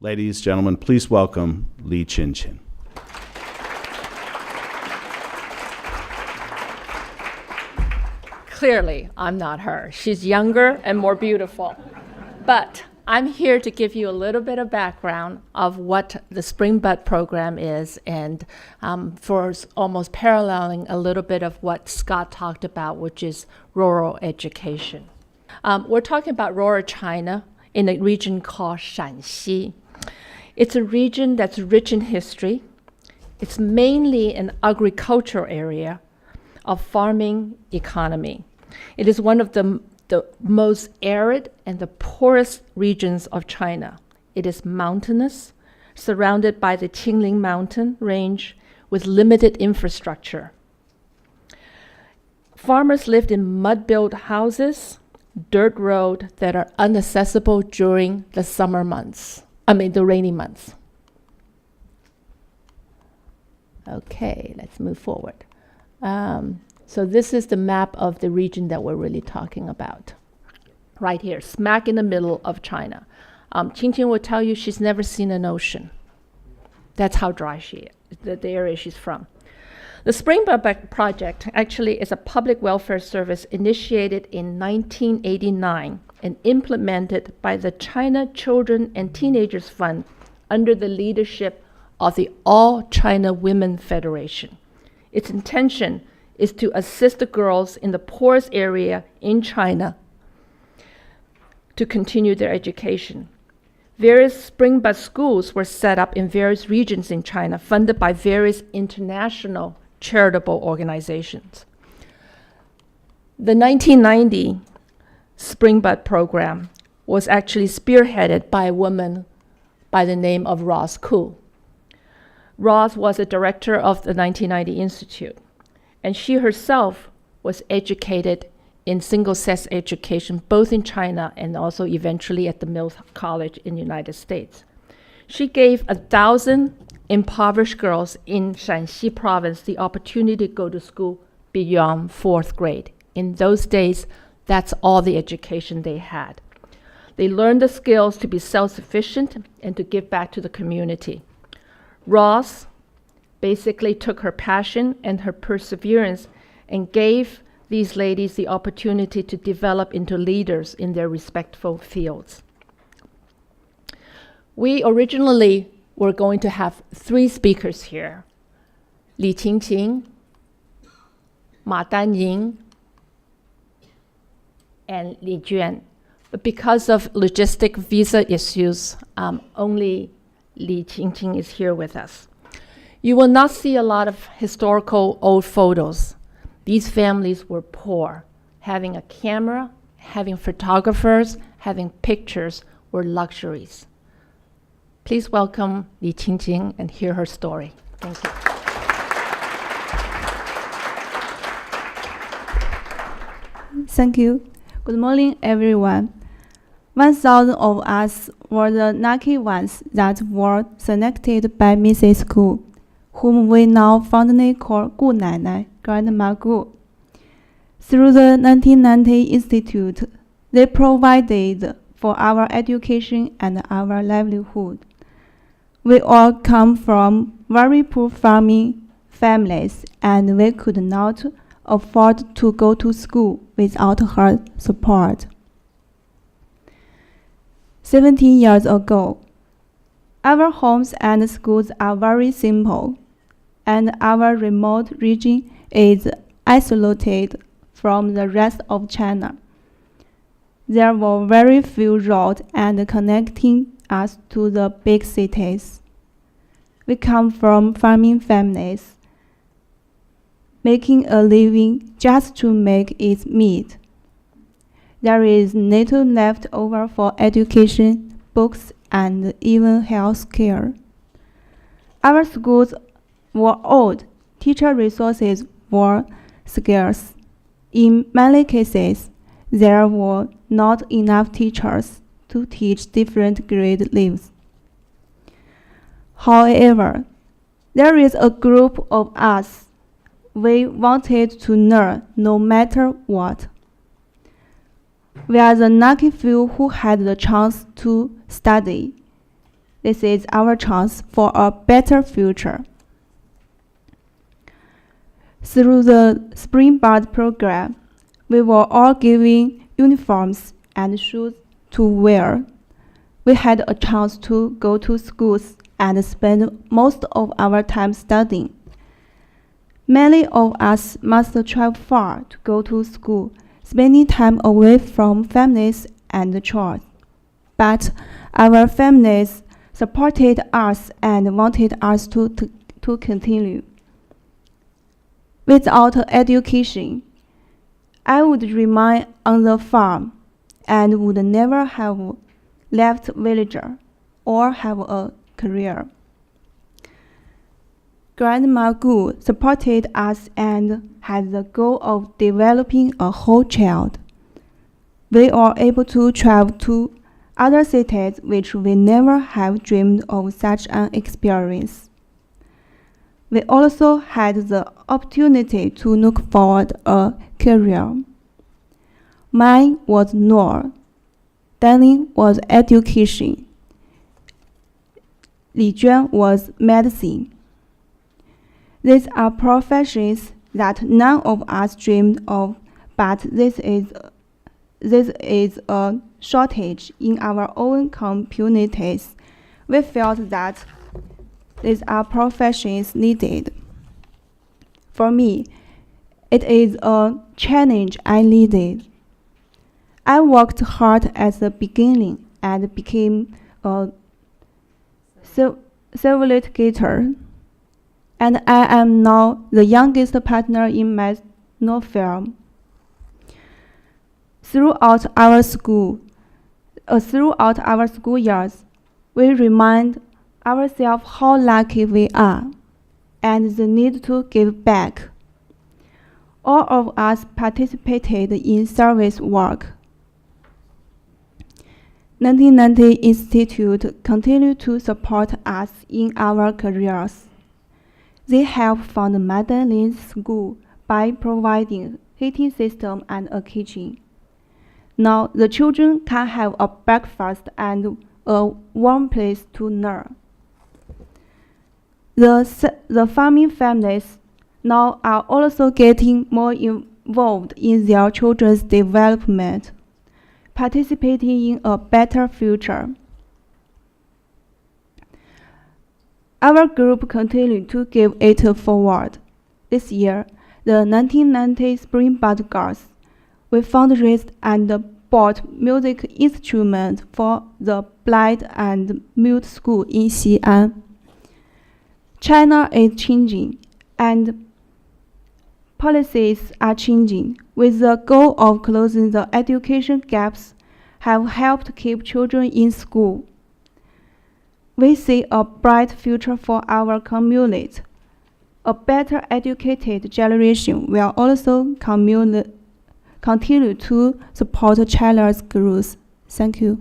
Ladies, gentlemen, please welcome QinQin. Clearly, I'm not her. She's younger and more beautiful. But I'm here to give you a little bit of background of what the Spring Bud program is, and for almost paralleling a little bit of what Scott talked about, which is rural education. We're talking about rural China in a region called Shanxi. It's a region that's rich in history. It's mainly an agricultural area of farming economy. It is one of the most arid and the poorest regions of China. It is mountainous, surrounded by the Qingling mountain range with limited infrastructure. Farmers lived in mud-built houses, dirt roads that are inaccessible during the the rainy months. Okay, let's move forward. So this is the map of the region that we're really talking about. Right here, smack in the middle of China. QinQin will tell you she's never seen an ocean. That's how dry she is, the area she's from. The Spring Bud Project actually is a public welfare service initiated in 1989 and implemented by the China Children and Teenagers Fund under the leadership of the All China Women Federation. Its intention is to assist the girls in the poorest area in China to continue their education. Various Spring Bud schools were set up in various regions in China, funded by various international charitable organizations. The 1990 Spring Bud program was actually spearheaded by a woman by the name of Ross Koo. Ross was a director of the 1990 Institute, and she herself was educated in single-sex education, both in China and also eventually at the Mills College in the United States. She gave 1,000 impoverished girls in Shanxi province the opportunity to go to school beyond 4th grade. In those days, that's all the education they had. They learned the skills to be self-sufficient and to give back to the community. Ross basically took her passion and her perseverance and gave these ladies the opportunity to develop into leaders in their respectful fields. We originally were going to have 3 speakers here, QinQin, Ma Danying, and Li Juan. But because of logistic visa issues, only QinQin is here with us. You will not see a lot of historical old photos. These families were poor. Having a camera, having photographers, having pictures were luxuries. Please welcome QinQin and hear her story. Thank you. Thank you. Good morning, everyone. 1,000 of us were the lucky ones that were selected by Mrs. Gu, whom we now fondly call Gu Nai, Grandma Gu. Through the 1990 Institute, they provided for our education and our livelihood. We all come from very poor farming families, and we could not afford to go to school without her support. 17 years ago, our homes and schools are very simple, and our remote region is isolated from the rest of China. There were very few roads and connecting us to the big cities. We come from farming families, making a living just to make its meat. There is little left over for education, books, and even health care. Our schools were old, teacher resources were scarce. In many cases, there were not enough teachers to teach different grade levels. However, there is a group of us. We wanted to learn no matter what. We are the lucky few who had the chance to study. this is our chance for a better future. Through the Springboard program, we were all given uniforms and shoes to wear. We had a chance to go to schools and spend most of our time studying. Many of us must travel far to go to school, spending time away from families and chores. But our families supported us and wanted us to continue. Without education, I would remain on the farm and would never have left villager or have a career. Grandma Gu supported us and had the goal of developing a whole child. We are able to travel to other cities which we never have dreamed of such an experience. We also had the opportunity to look forward a career. Mine was law. Danny was education. Li Juan was medicine. These are professions that none of us dreamed of, but this is a shortage in our own communities. We felt that these are professions needed. For me, it is a challenge I needed. I worked hard at the beginning and became a civil litigator, and I am now the youngest partner in my law firm. Throughout our school years, we remind ourselves how lucky we are and the need to give back. All of us participated in service work. 1990 Institute continue to support us in our careers. They help fund Madeline's school by providing heating system and a kitchen. Now the children can have a breakfast and a warm place to learn. The farming families now are also getting more involved in their children's development, participating in a better future. Our group continued to give it forward. This year, the 1990 Springboard Girls, we fundraised and bought music instruments for the blind and mute school in Xi'an. China is changing, and policies are changing, with the goal of closing the education gaps have helped keep children in school. We see a bright future for our community. A better educated generation will also continue to support China's growth. Thank you.